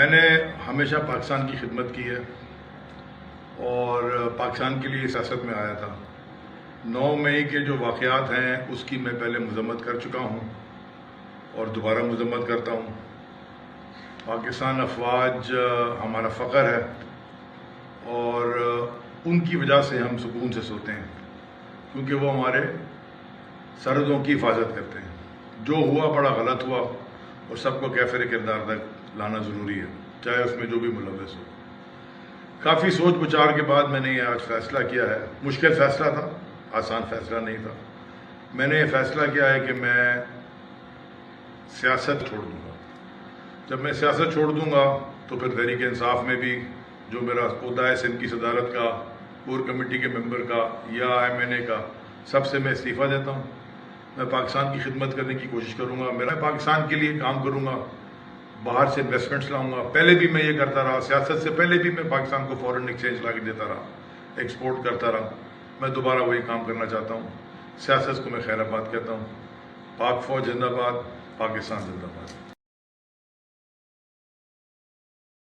میں نے ہمیشہ پاکستان کی خدمت کی ہے اور پاکستان کے لیے سیاست میں آیا تھا۔ 9 مئی کے جو واقعات ہیں اس کی میں پہلے مذمت کر چکا ہوں اور دوبارہ مذمت کرتا ہوں۔ پاکستان افواج ہمارا فخر ہے اور ان کی وجہ سے ہم سکون سے سوتے ہیں، کیونکہ وہ ہمارے سرحدوں کی حفاظت کرتے ہیں۔ جو ہوا بڑا غلط ہوا اور سب کو کیفر کردار تک لانا ضروری ہے، چاہے اس میں جو بھی ملوث ہو۔ کافی سوچ بچار کے بعد میں نے یہ آج فیصلہ کیا ہے۔ مشکل فیصلہ تھا، آسان فیصلہ نہیں تھا۔ میں نے یہ فیصلہ کیا ہے کہ میں سیاست چھوڑ دوں گا۔ جب میں سیاست چھوڑ دوں گا تو پھر تحریک انصاف میں بھی جو میرا عہدہ ہے سندھ کی صدارت کا، کور کمیٹی کے ممبر کا یا MNA کا، سب سے میں استعفیٰ دیتا ہوں۔ میں پاکستان کی خدمت کرنے کی کوشش کروں گا، میں پاکستان کے لیے کام کروں گا، باہر سے انویسٹمنٹس لاؤں گا۔ پہلے بھی میں یہ کرتا رہا، سیاست سے پہلے بھی میں پاکستان کو فورن ایکسچینج لا کے دیتا رہا، ایکسپورٹ کرتا رہا۔ میں دوبارہ وہی کام کرنا چاہتا ہوں۔ سیاست کو میں خیر آباد کہتا ہوں۔ پاک فوج زندہ باد، پاکستان زندہ باد۔